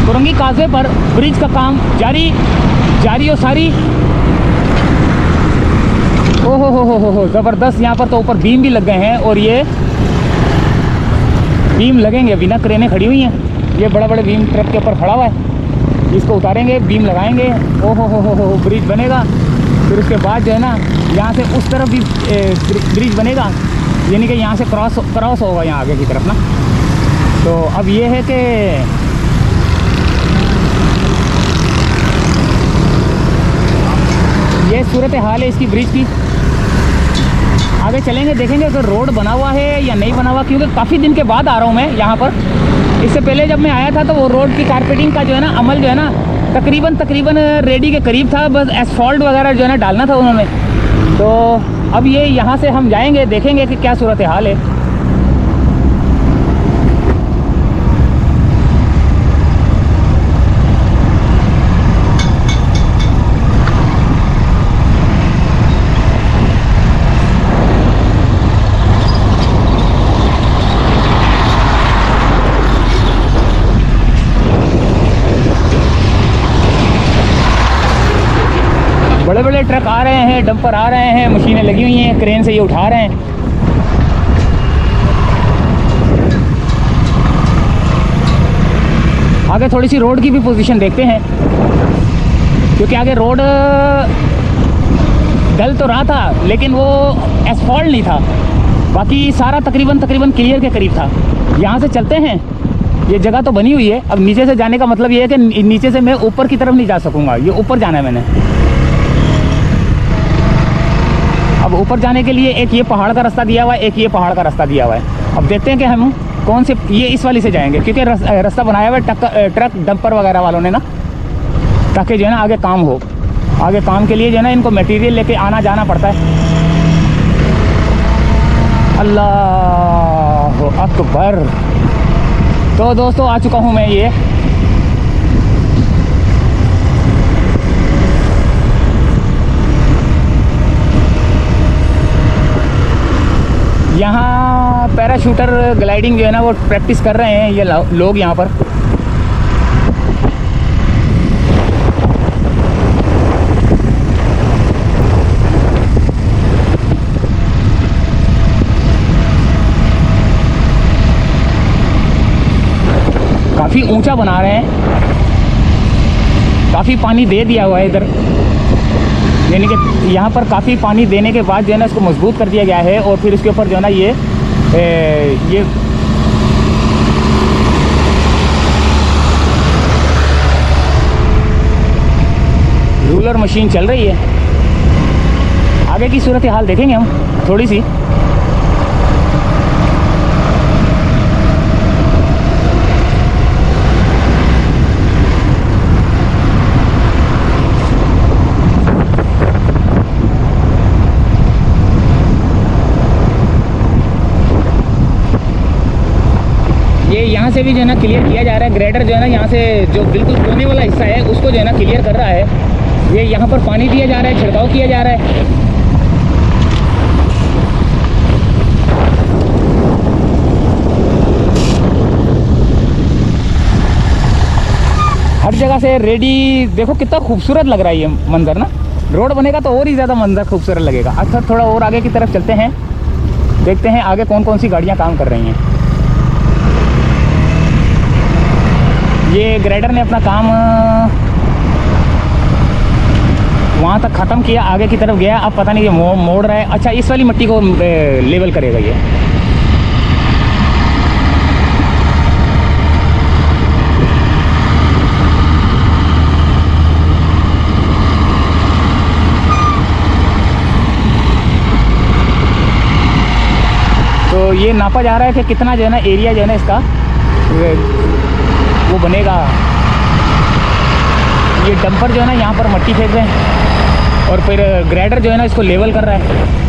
कुरंगी काजवे पर ब्रिज का काम जारी और सारी। ओहो ज़बरदस्त। यहाँ पर तो ऊपर बीम भी लग गए हैं और ये बीम लगेंगे, अभी ना क्रेनें खड़ी हुई हैं। ये बड़ा बीम ट्रक के ऊपर खड़ा हुआ है, इसको उतारेंगे, बीम लगाएंगे। ओहो ब्रिज बनेगा। फिर उसके बाद जो है ना यहाँ से उस तरफ भी ब्रिज बनेगा, यानी कि यहाँ से क्रॉस होगा यहाँ आगे की तरफ ना। तो अब ये है कि ये सूरत हाल है इसकी ब्रिज की। आगे चलेंगे, देखेंगे अगर रोड बना हुआ है या नहीं बना हुआ, क्योंकि काफ़ी दिन के बाद आ रहा हूँ मैं यहाँ पर। इससे पहले जब मैं आया था तो वो रोड की कारपेटिंग का जो है ना अमल जो है ना तकरीबन रेडी के करीब था, बस एसफॉल्ट वगैरह जो है ना डालना था उन्होंने। तो अब ये यहाँ से हम जाएंगे, देखेंगे कि क्या सूरत हाल है। बड़े ट्रक आ रहे हैं, डंपर आ रहे हैं, मशीनें लगी हुई हैं, क्रेन से ये उठा रहे हैं। आगे थोड़ी सी रोड की भी पोजीशन देखते हैं, क्योंकि आगे रोड डल तो रहा था लेकिन वो एसफॉल्ट नहीं था, बाकी सारा तकरीबन क्लियर के करीब था। यहाँ से चलते हैं, ये जगह तो बनी हुई है। अब नीचे से जाने का मतलब ये है कि नीचे से मैं ऊपर की तरफ नहीं जा सकूँगा, ये ऊपर जाना है मैंने। अब ऊपर जाने के लिए एक ये पहाड़ का रास्ता दिया हुआ है, एक ये पहाड़ का रास्ता दिया हुआ है। अब देखते हैं कि हम कौन से, ये इस वाली से जाएंगे, क्योंकि रास्ता बनाया हुआ है ट्रक डंपर वगैरह वालों ने ना, ताकि जो है ना आगे काम हो। आगे काम के लिए जो है ना इनको मटेरियल लेके आना जाना पड़ता है। अल्लाह अकबर। तो दोस्तों आ चुका हूँ मैं ये यहाँ पैराशूटर ग्लाइडिंग जो है ना वो प्रैक्टिस कर रहे हैं ये लोग यहाँ पर। काफ़ी ऊंचा बना रहे हैं, काफ़ी पानी दे दिया हुआ है इधर, यानी कि यहाँ पर काफ़ी पानी देने के बाद जो है ना इसको मजबूत कर दिया गया है। और फिर इसके ऊपर जो है ना ये रूलर मशीन चल रही है। आगे की सूरत हाल देखेंगे हम थोड़ी सी। यहाँ से भी जो है ना क्लियर किया जा रहा है। ग्रेडर जो है ना यहाँ से जो बिल्कुल कोने वाला हिस्सा है उसको जो है ना क्लियर कर रहा है। ये यहाँ पर पानी दिया जा रहा है, छिड़काव किया जा रहा है। हर जगह से रेडी, देखो कितना खूबसूरत लग रहा है ये मंजर ना। रोड बनेगा तो और ही ज़्यादा मंजर खूबसूरत लगेगा। अच्छा थोड़ा और आगे की तरफ चलते हैं, देखते हैं आगे कौन कौन सी गाड़ियाँ काम कर रही हैं। ये ग्रेडर ने अपना काम वहाँ तक ख़त्म किया, आगे की तरफ गया। अब पता नहीं ये मोड़ रहा है। अच्छा इस वाली मिट्टी को लेवल करेगा ये। तो ये नापा जा रहा है कि कितना जो है ना एरिया जो है ना इसका वो बनेगा। ये डंपर जो है ना यहाँ पर मट्टी फेंक रहे हैं और फिर ग्रेडर जो है ना इसको लेवल कर रहा है।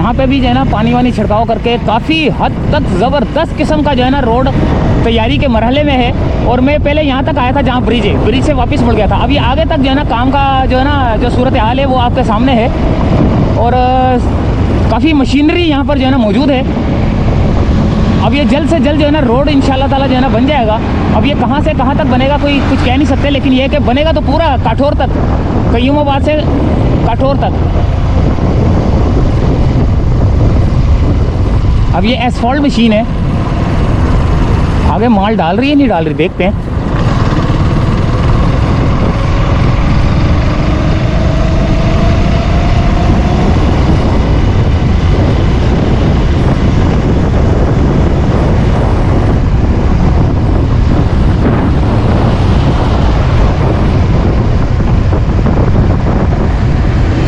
यहाँ पे भी जो है ना पानी वानी छिड़काव करके काफ़ी हद तक ज़बरदस्त किस्म का जो है ना रोड तैयारी के मरहले में है। और मैं पहले यहाँ तक आया था जहाँ ब्रिज है, ब्रिज से वापस मुड़ गया था। अभी आगे तक जो है ना काम का जो है ना जो सूरत हाल है वो आपके सामने है। और काफ़ी मशीनरी यहाँ पर जो है ना मौजूद है। अब ये जल्द से जल्द जो है ना रोड इंशाल्लाह ताला जो है ना बन जाएगा। अब ये कहाँ से कहाँ तक बनेगा कोई कुछ कह नहीं सकते, लेकिन ये कि बनेगा तो पूरा काठौर तक, कयूमाबाद से काठौर तक। अब ये एसफॉल्ट मशीन है, आगे माल डाल रही है नहीं डाल रही देखते हैं।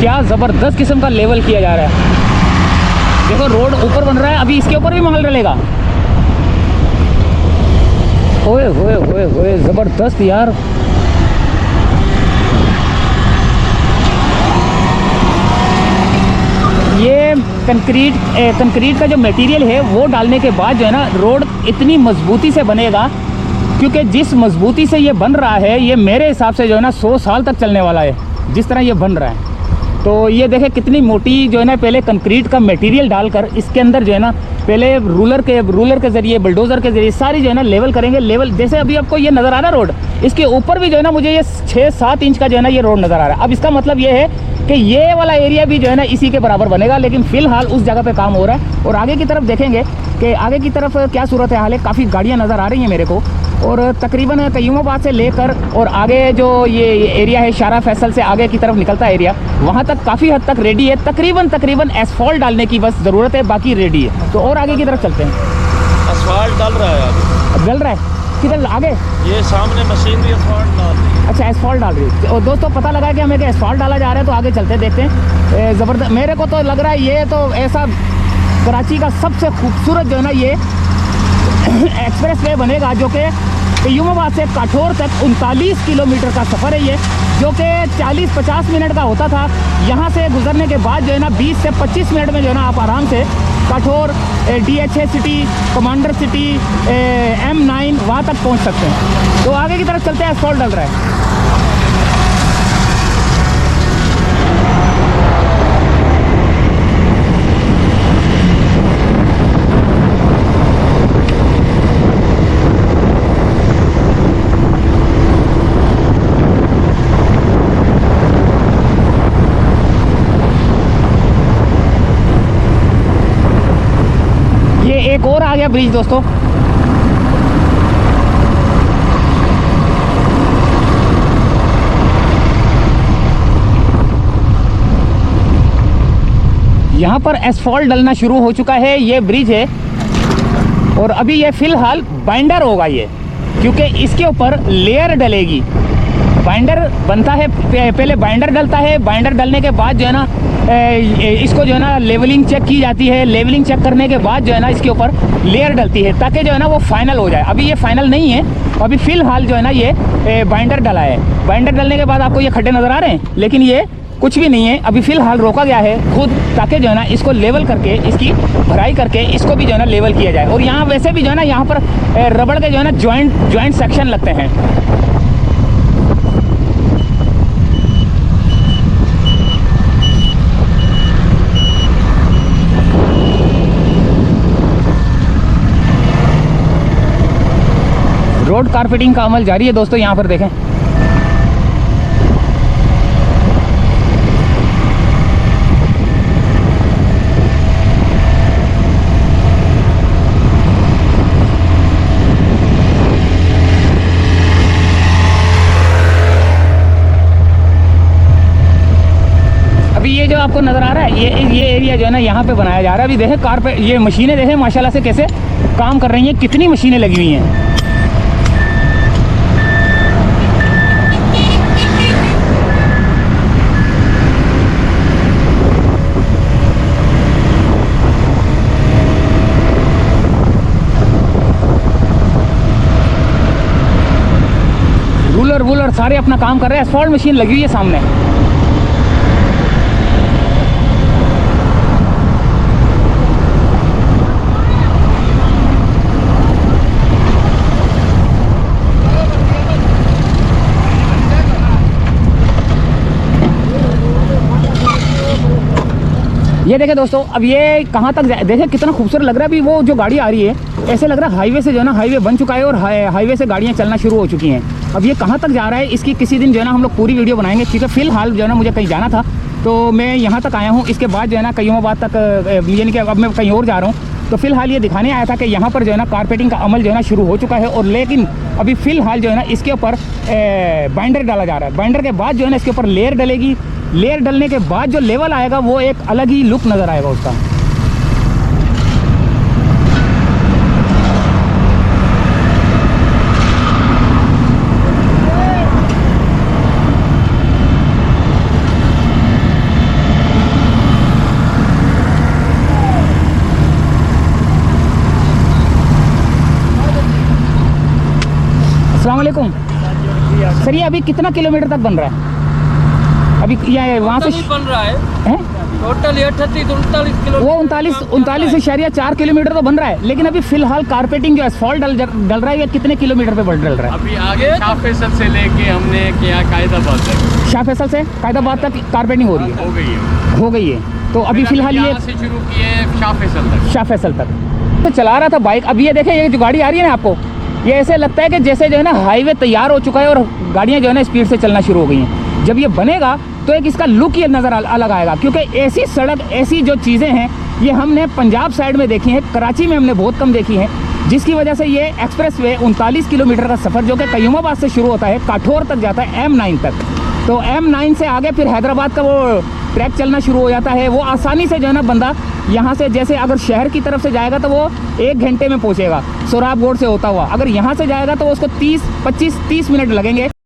क्या ज़बरदस्त किस्म का लेवल किया जा रहा है। देखो रोड ऊपर बन रहा है, अभी इसके ऊपर भी माल डलेगा। ओए होए होए होए ज़बरदस्त यार। ये कंक्रीट का जो मटेरियल है वो डालने के बाद जो है ना रोड इतनी मजबूती से बनेगा, क्योंकि जिस मजबूती से ये बन रहा है ये मेरे हिसाब से जो है ना 100 साल तक चलने वाला है, जिस तरह ये बन रहा है। तो ये देखें कितनी मोटी जो है ना पहले कंक्रीट का मटेरियल डालकर इसके अंदर जो है ना पहले रूलर के ज़रिए, बुलडोज़र के ज़रिए सारी जो है ना लेवल करेंगे। लेवल जैसे अभी आपको ये नज़र आ रहा है रोड, इसके ऊपर भी जो है ना मुझे ये 6-7 इंच का जो है ना ये रोड नज़र आ रहा है। अब इसका मतलब ये है कि ये वाला एरिया भी जो है ना इसी के बराबर बनेगा, लेकिन फ़िलहाल उस जगह पे काम हो रहा है। और आगे की तरफ देखेंगे कि आगे की तरफ क्या सूरत हाल है। काफ़ी गाड़ियाँ नज़र आ रही हैं मेरे को, और तकरीबन कयूमाबाद से लेकर और आगे जो ये एरिया है शारा फैसल से आगे की तरफ निकलता है एरिया, वहाँ तक काफ़ी हद तक रेडी है। तकरीबन एसफॉल्ट डालने की बस ज़रूरत है, बाकी रेडी है। तो और आगे की तरफ चलते हैं। एसफॉल्ट डल रहा है आगे। अब डल रहा है किधर आगे? ये सामने मशीन भी एसफॉल्ट डाल रही है। अच्छा एसफॉल्ट डाल रही है। और दोस्तों पता लगा कि हमें एसफॉल्ट डाला जा रहा है, तो आगे चलते देखते हैं। ज़बरदस्त मेरे को तो लग रहा है ये तो ऐसा कराची का सबसे खूबसूरत जो है ना ये एक्सप्रेस वे बनेगा, जो कि कयूमाबाद से काठौर तक 39 किलोमीटर का सफ़र है ये, जो कि 40-50 मिनट का होता था। यहाँ से गुजरने के बाद जो है ना 20 से 25 मिनट में जो है ना आप आराम से काठौर, DHA city, commander city, M9 वहाँ तक पहुँच सकते हैं। तो आगे की तरफ चलते हैं, एसफॉल्ट डल रहा है। एक और आ गया ब्रिज दोस्तों। यहाँ पर एसफॉल्ट डलना शुरू हो चुका है। ये ब्रिज है और अभी ये फिलहाल बाइंडर होगा ये, क्योंकि इसके ऊपर लेयर डलेगी। बाइंडर बनता है, पहले बाइंडर डलता है। बाइंडर डलने के बाद जो है ना इसको जो है ना लेवलिंग चेक की जाती है। लेवलिंग चेक करने के बाद जो है ना इसके ऊपर लेयर डलती है, ताकि जो है ना वो फाइनल हो जाए। अभी ये फाइनल नहीं है, अभी फ़िलहाल जो है ना ये बाइंडर डला है। बाइंडर डलने के बाद आपको ये खड्डे नज़र आ रहे हैं, लेकिन ये कुछ भी नहीं है। अभी फ़िलहाल रोका गया है खुद, ताकि जो है ना इसको लेवल करके, इसकी भराई करके इसको भी जो है ना लेवल किया जाए। और यहाँ वैसे भी जो है ना यहाँ पर रबड़ के जो है ना जॉइंट सेक्शन लगते हैं। रोड कारपेटिंग का अमल जारी है दोस्तों। यहाँ पर देखें, अभी ये जो आपको नज़र आ रहा है ये एरिया जो है ना यहाँ पे बनाया जा रहा है। अभी देखें कारपेट, ये मशीनें देखें माशाल्लाह से कैसे काम कर रही हैं, कितनी मशीनें लगी हुई हैं। रूलर सारे अपना काम कर रहे हैं। एसफॉल्ट मशीन लगी हुई है सामने। ये देखें दोस्तों, अब ये कहाँ तक देखें कितना खूबसूरत लग रहा है। अभी वो जो गाड़ी आ रही है, ऐसे लग रहा है हाईवे से जो है ना, हाईवे बन चुका है और हाईवे से गाड़ियाँ चलना शुरू हो चुकी हैं। अब ये कहाँ तक जा रहा है, इसकी किसी दिन जो है ना हम लोग पूरी वीडियो बनाएंगे, क्योंकि फ़िलहाल जो है ना मुझे कहीं जाना था, तो मैं यहाँ तक आया हूँ। इसके बाद जो है ना कईयों तक यानी कि अब मैं कहीं और जा रहा हूँ। तो फिलहाल ये दिखाने आया था कि यहाँ पर जो है ना कारपेटिंग का अमल जो है ना शुरू हो चुका है, और लेकिन अभी फ़िलहाल जो है ना इसके ऊपर बाइंडर डाला जा रहा है। बाइंडर के बाद जो है ना इसके ऊपर लेयर डलेगी। लेयर डलने के बाद जो लेवल आएगा वो एक अलग ही लुक नज़र आएगा उसका। अस्सलाम वालेकुम सर, ये अभी कितना किलोमीटर तक बन रहा है? अभी ये वहाँ से बन रहा है हैं? Total 38-39 kilo. वो 39-4 किलोमीटर तो बन रहा है, लेकिन अभी फिलहाल कारपेटिंग जो एसफॉल्ट डल रहा है, ये कितने किलोमीटर पे डल रहा है? अभी आगे शाह फैसल से लेके हमने किया कायदाबाद तक। शाह फैसल से कायदाबाद तक कारपेटिंग हो रही है? हो गई है। तो अभी फिलहाल ये से शुरू किए शाह फैसल तक। शाह फैसल तक तो चला रहा था बाइक। अब ये देखें, ये जो गाड़ी आ रही है ना आपको, ये ऐसे लगता है कि जैसे जो है ना हाईवे तैयार हो चुका है और गाड़ियाँ जो है ना स्पीड से चलना शुरू हो गई हैं। जब ये बनेगा तो एक इसका लुक ही नज़र अलग आएगा, क्योंकि ऐसी सड़क, ऐसी जो चीज़ें हैं ये हमने पंजाब साइड में देखी हैं, कराची में हमने बहुत कम देखी हैं, जिसकी वजह से ये एक्सप्रेस वे 39 किलोमीटर का सफ़र जो कि कयूमाबाद से शुरू होता है, काठौर तक जाता है, M9 तक। तो M9 से आगे फिर हैदराबाद का वो ट्रैक चलना शुरू हो जाता है। वो आसानी से जो है ना बंदा यहाँ से, जैसे अगर शहर की तरफ से जाएगा तो वो 1 घंटे में पहुँचेगा सोराबगोड़ से होता हुआ। अगर यहाँ से जाएगा तो उसको 25-30 मिनट लगेंगे।